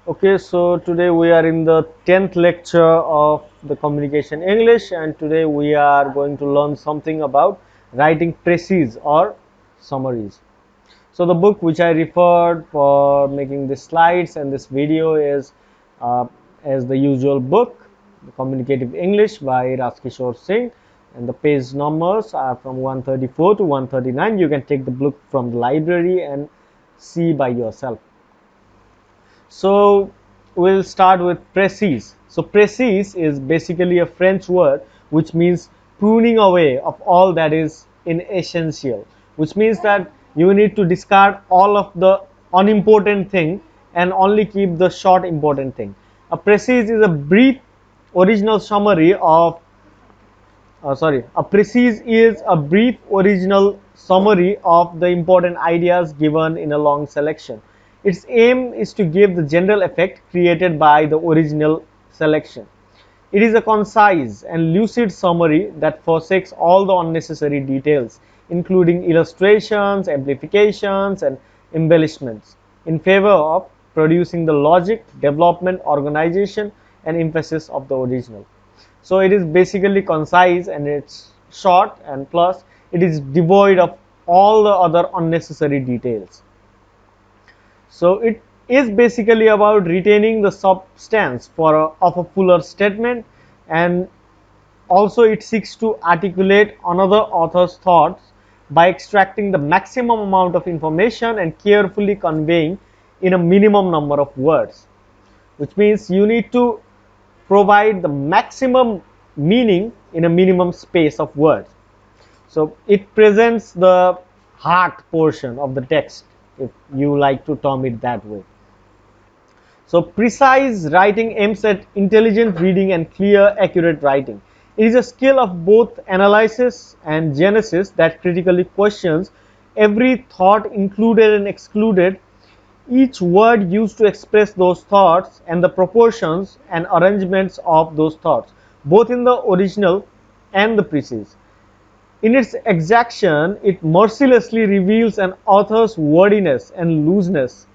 Okay, so today we are in the 10th lecture of the communication English, and today we are going to learn something about writing précis or summaries. So the book which I referred for making the slides and this video is uh, as the usual book, Communicative English by Raskishore Singh, and the page numbers are from 134 to 139. You can take the book from the library and see by yourself. So we'll start with précis. So précis is basically a French word which means pruning away of all that is inessential, which means that you need to discard all of the unimportant thing and only keep the short important thing. A précis is a brief original summary of a précis is a brief original summary of the important ideas given in a long selection. Its aim is to give the general effect created by the original selection. It is a concise and lucid summary that forsakes all the unnecessary details, including illustrations, amplifications, and embellishments, in favor of producing the logic, development, organization, and emphasis of the original. So it is basically concise and it's short, and plus it is devoid of all the other unnecessary details. So it is basically about retaining the substance of a fuller statement, and also it seeks to articulate another author's thoughts by extracting the maximum amount of information and carefully conveying in a minimum number of words, which means you need to provide the maximum meaning in a minimum space of words. So it presents the heart portion of the text, if you like to term it that way. So precise writing aims at intelligent reading and clear, accurate writing. It is a skill of both analysis and genesis that critically questions every thought included and excluded, each word used to express those thoughts, and the proportions and arrangements of those thoughts, both in the original and the précis. In its exaction, it mercilessly reveals an author's wordiness and looseness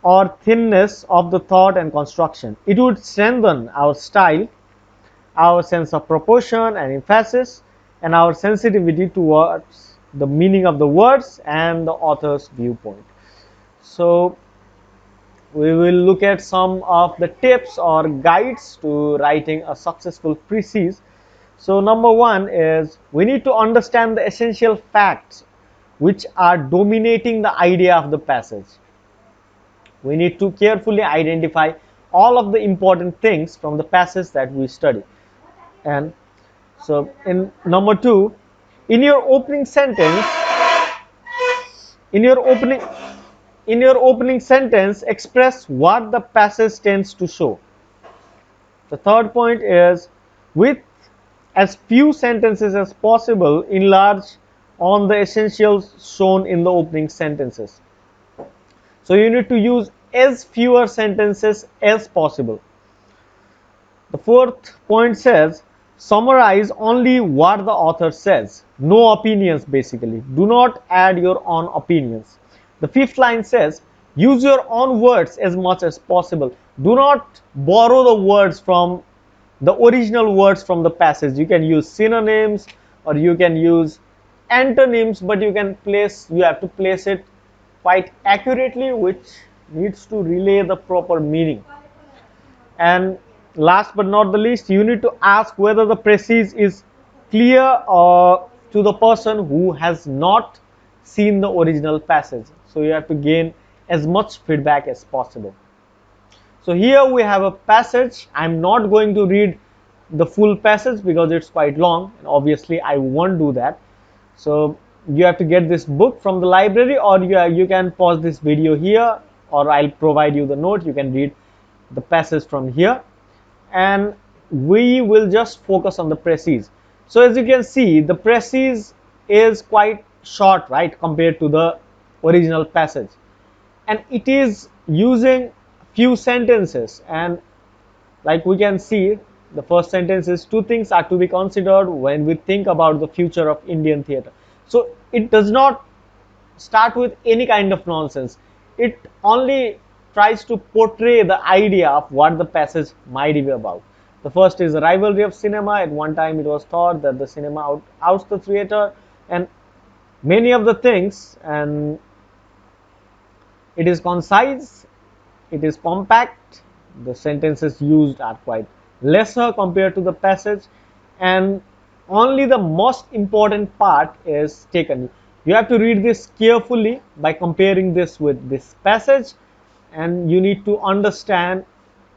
or thinness of the thought and construction. It would strengthen our style, our sense of proportion and emphasis, and our sensitivity towards the meaning of the words and the author's viewpoint. So we will look at some of the tips or guides to writing a successful précis. So number one is we need to understand the essential facts which are dominating the idea of the passage. We need to carefully identify all of the important things from the passage that we study. And so in number two, in your opening sentence, in your opening in your opening sentence, express what the passage tends to show. The third point is, with as few sentences as possible, enlarge on the essentials shown in the opening sentences. So you need to use as fewer sentences as possible. The fourth point says, summarize only what the author says. No opinions, basically. Do not add your own opinions. The fifth line says, use your own words as much as possible. Do not borrow the words from the original words from the passage. You can use synonyms or you can use antonyms, but you have to place it quite accurately, which needs to relay the proper meaning. And last but not the least, you need to ask whether the précis is clear to the person who has not seen the original passage. So you have to gain as much feedback as possible. So here we have a passage. I'm not going to read the full passage because it's quite long, and obviously I won't do that. So you have to get this book from the library, or you can pause this video here, or I'll provide you the note. You can read the passage from here, and we will just focus on the précis. So as you can see, the précis is quite short, right, compared to the original passage, and it is using few sentences. And like we can see, the first sentence is, two things are to be considered when we think about the future of Indian theatre. So it does not start with any kind of nonsense. It only tries to portray the idea of what the passage might be about. The first is the rivalry of cinema. At one time, it was thought that the cinema outs the theater and many of the things, and it is concise, it is compact, the sentences used are quite lesser compared to the passage, and only the most important part is taken. You have to read this carefully by comparing this with this passage, and you need to understand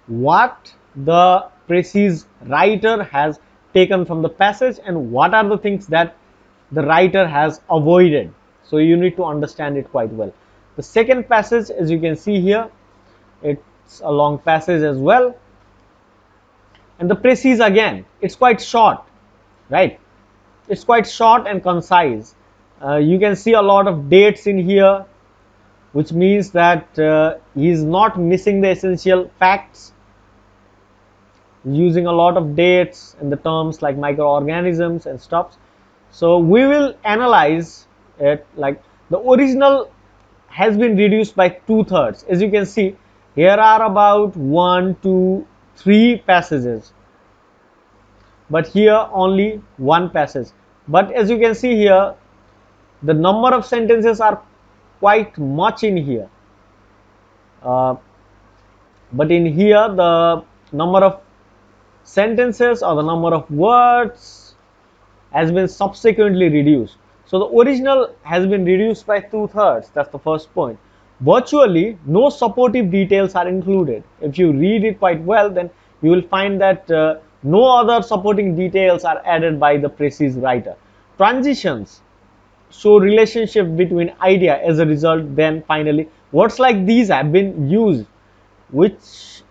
what the Precies writer has taken from the passage and what are the things that the writer has avoided. So you need to understand it quite well. The second passage, as you can see here, it's a long passage as well. And the Precies, again, it's quite short, right? It's quite short and concise. You can see a lot of dates in here, which means that he is not missing the essential facts, using a lot of dates and the terms like microorganisms and stuff. So we will analyze it. Like, the original has been reduced by 2/3. As you can see, here are about 1, 2, 3 passages, but here only one passage. But as you can see here, the number of sentences are quite much in here. But in here, the number of sentences or the number of words has been subsequently reduced. So the original has been reduced by 2/3. That's the first point. Virtually no supportive details are included. If you read it quite well, then you will find that no other supporting details are added by the Precies writer. Transitions show relationship between idea. As a result, then finally words like these have been used, which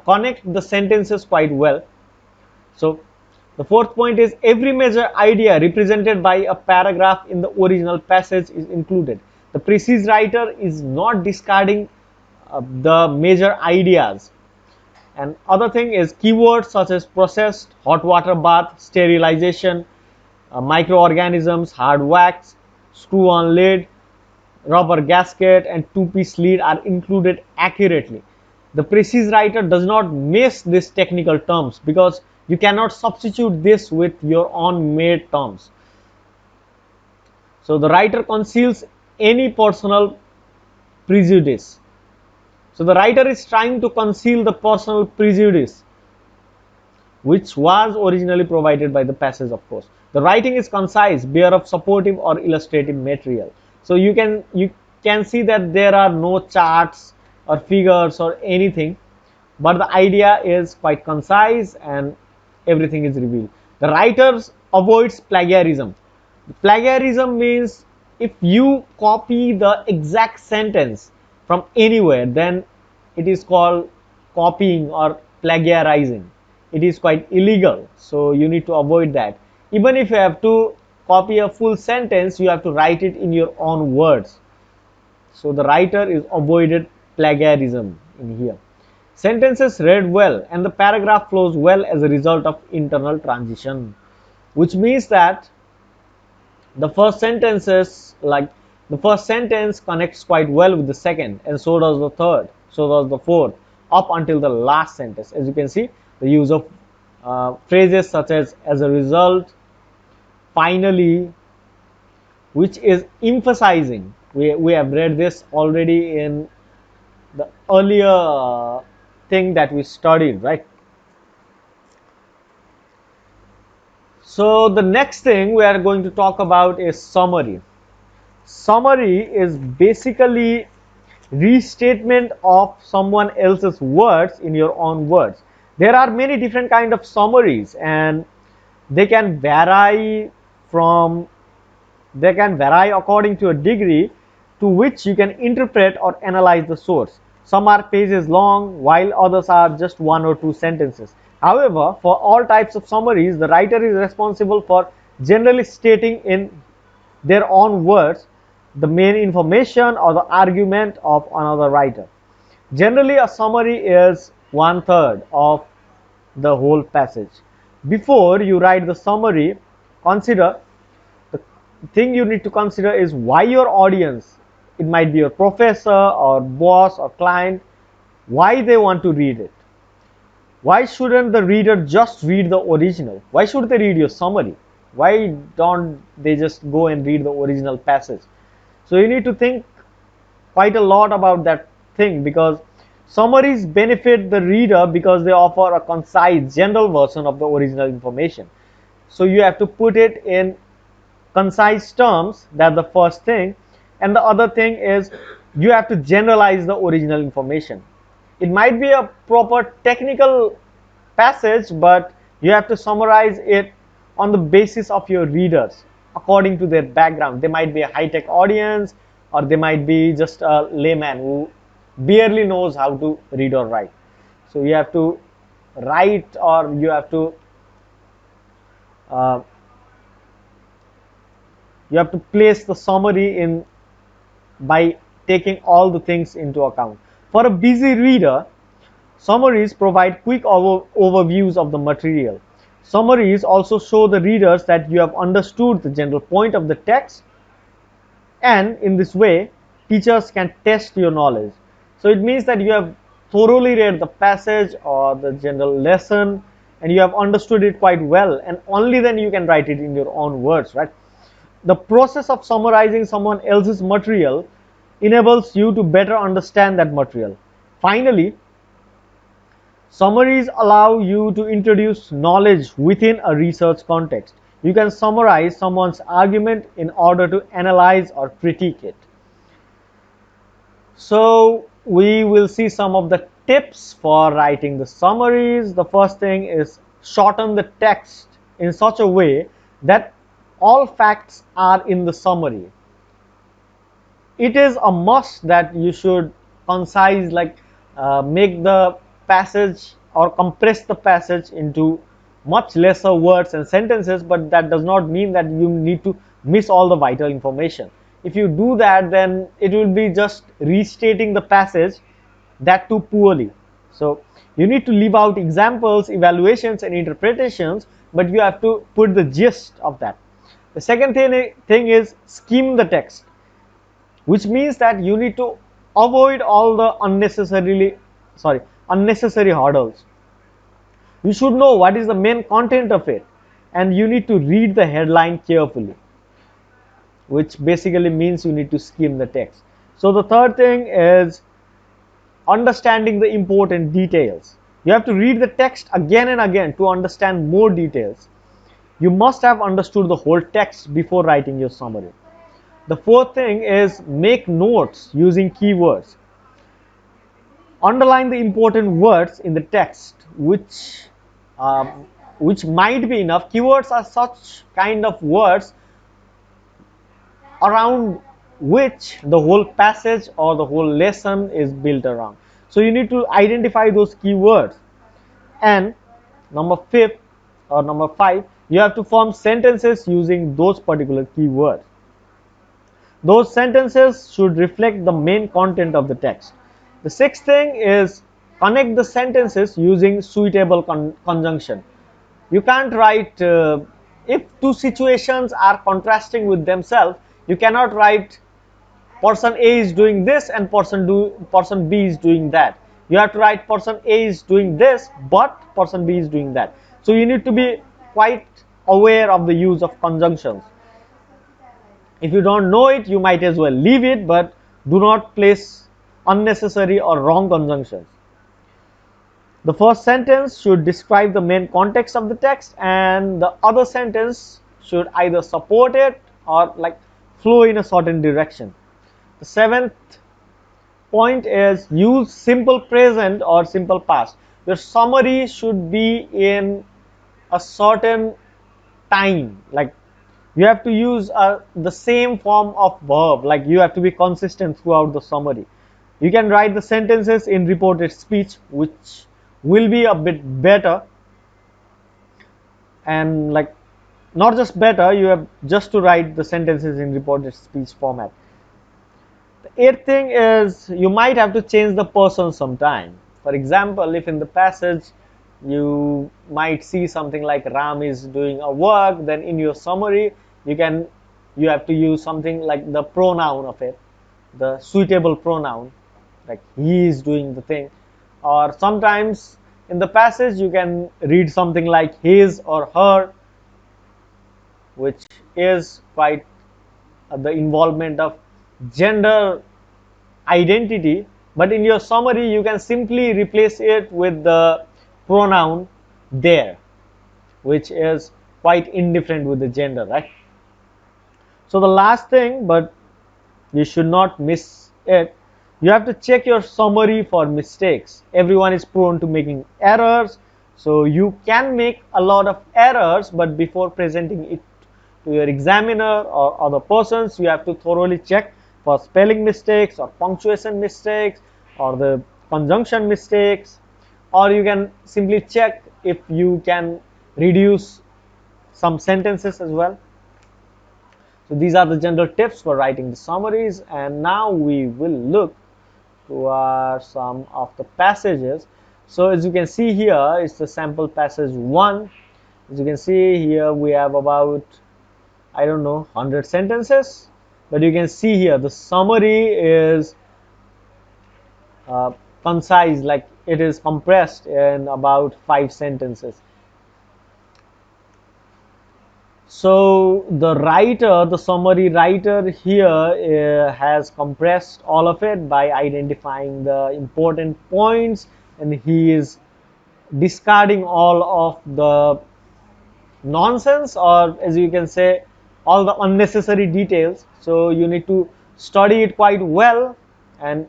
connect the sentences quite well. So the fourth point is every major idea represented by a paragraph in the original passage is included. The Precies writer is not discarding the major ideas. And other thing is keywords such as processed, hot water bath, sterilization, microorganisms, hard wax, screw on lid, rubber gasket and two-piece lid are included accurately. The Precies writer does not miss these technical terms because you cannot substitute this with your own made terms. So the writer conceals any personal prejudice. So the writer is trying to conceal the personal prejudice which was originally provided by the passage, of course. The writing is concise, bare of supportive or illustrative material. So you can see that there are no charts or figures or anything, but the idea is quite concise and everything is revealed. The writer avoids plagiarism. Plagiarism means if you copy the exact sentence from anywhere, then it is called copying or plagiarizing. It is quite illegal, so you need to avoid that. Even if you have to copy a full sentence, you have to write it in your own words. So the writer is avoided plagiarism in here. Sentences read well and the paragraph flows well as a result of internal transition, which means that the first sentence connects quite well with the second, and so does the third, so does the fourth, up until the last sentence. As you can see, the use of phrases such as a result, finally, which is emphasizing. We have read this already in the earlier thing that we studied, right? So the next thing we are going to talk about is summary. Summary is basically restatement of someone else's words in your own words. There are many different kind of summaries and they can vary according to a degree to which you can interpret or analyze the source. Some are pages long while others are just 1 or 2 sentences. However, for all types of summaries, the writer is responsible for generally stating in their own words the main information or the argument of another writer. Generally, a summary is 1/3 of the whole passage. Before you write the summary, consider the thing you need to consider is why your audience it might be your professor or boss or client, why they want to read it. Why shouldn't the reader just read the original? Why should they read your summary? Why don't they just go and read the original passage? So you need to think quite a lot about that thing, because summaries benefit the reader because they offer a concise general version of the original information. So you have to put it in concise terms. That's the first thing. And the other thing is, you have to generalize the original information. It might be a proper technical passage, but you have to summarize it on the basis of your readers according to their background. They might be a high-tech audience, or they might be just a layman who barely knows how to read or write. So you have to write, or uh, you have to place the summary in by taking all the things into account. For a busy reader, summaries provide quick overviews of the material. Summaries also show the readers that you have understood the general point of the text, and in this way, teachers can test your knowledge. So it means that you have thoroughly read the passage or the general lesson, and you have understood it quite well, and only then you can write it in your own words, right? The process of summarizing someone else's material enables you to better understand that material. Finally, summaries allow you to introduce knowledge within a research context. You can summarize someone's argument in order to analyze or critique it. So we will see some of the tips for writing the summaries. The first thing is, shorten the text in such a way that all facts are in the summary. It is a must that you should concise, like make the passage or compress the passage into much lesser words and sentences, but that does not mean that you need to miss all the vital information. If you do that, then it will be just restating the passage, that too poorly. So you need to leave out examples, evaluations and interpretations, but you have to put the gist of that. The second thing is, skim the text, which means that you need to avoid all the unnecessary hurdles. You should know what is the main content of it, and you need to read the headline carefully, which basically means you need to skim the text. So the third thing is understanding the important details. You have to read the text again and again to understand more details. You must have understood the whole text before writing your summary. The fourth thing is, make notes using keywords. Underline the important words in the text, which might be enough. Keywords are such kind of words around which the whole passage or the whole lesson is built around. So you need to identify those keywords. And number five, you have to form sentences using those particular keywords. Those sentences should reflect the main content of the text. The sixth thing is, connect the sentences using suitable conjunction. You can't write, if two situations are contrasting with themselves, you cannot write person A is doing this and person B is doing that. You have to write person A is doing this, but person B is doing that. So you need to be quite aware of the use of conjunctions. If you don't know it, you might as well leave it, but do not place unnecessary or wrong conjunctions. The first sentence should describe the main context of the text, and the other sentence should either support it or like flow in a certain direction. The seventh point is, use simple present or simple past. Your summary should be in a certain time, like you have to use the same form of verb, like you have to be consistent throughout the summary. You can write the sentences in reported speech, which will be a bit better, and like not just better, you have just to write the sentences in reported speech format. The eighth thing is, you might have to change the person sometime. For example, if in the passage you might see something like Ram is doing a work, then in your summary you have to use something like the pronoun of it. the suitable pronoun, like he is doing the thing. Or sometimes in the passage you can read something like his or her, which is quite the involvement of gender identity. But in your summary you can simply replace it with the pronoun there, which is quite indifferent with the gender, right? So the last thing, but you should not miss it, you have to check your summary for mistakes. Everyone is prone to making errors, so you can make a lot of errors, but before presenting it to your examiner or other persons, you have to thoroughly check for spelling mistakes or punctuation mistakes or the conjunction mistakes, or you can simply check if you can reduce some sentences as well. So these are the general tips for writing the summaries, and now we will look to some of the passages. So as you can see here, it's the sample passage 1. As you can see here, we have about, I don't know, 100 sentences, but you can see here the summary is uh, concise, like it is compressed in about 5 sentences. So the writer, the summary writer here has compressed all of it by identifying the important points, and he is discarding all of the nonsense, or as you can say, all the unnecessary details. So you need to study it quite well, and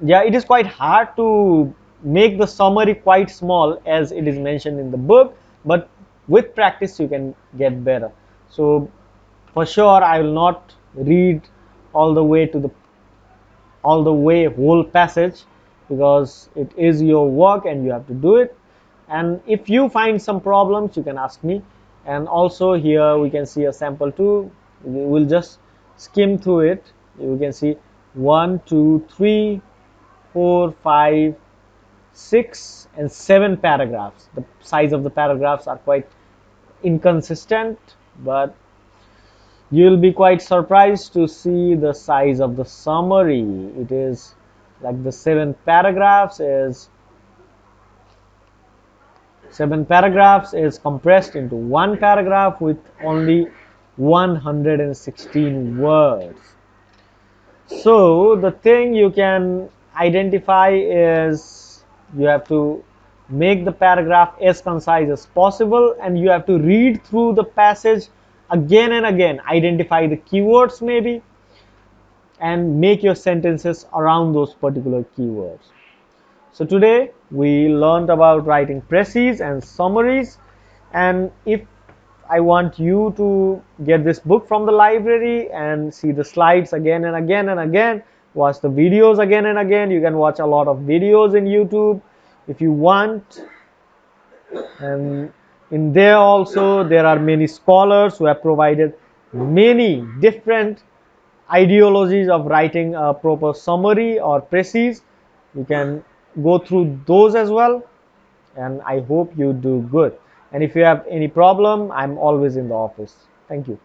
yeah, it is quite hard to make the summary quite small as it is mentioned in the book, but with practice you can get better. So for sure I will not read all the way to the all the way whole passage, because it is your work and you have to do it. And if you find some problems you can ask me. And also here we can see a sample too. We will just skim through it. You can see 1 2 3 4 5 6 and 7 paragraphs. The size of the paragraphs are quite inconsistent, but you'll be quite surprised to see the size of the summary. It is like the 7 paragraphs is compressed into one paragraph with only 116 words. So the thing you can identify is you have to make the paragraph as concise as possible, and you have to read through the passage again and again, identify the keywords maybe, and make your sentences around those particular keywords. So today we learned about writing précis and summaries, and if I want you to get this book from the library and see the slides again and again and again, watch the videos again and again. You can watch a lot of videos in YouTube if you want. And in there also there are many scholars who have provided many different ideologies of writing a proper summary or précis. You can go through those as well, and I hope you do good. And if you have any problem, I'm always in the office. Thank you.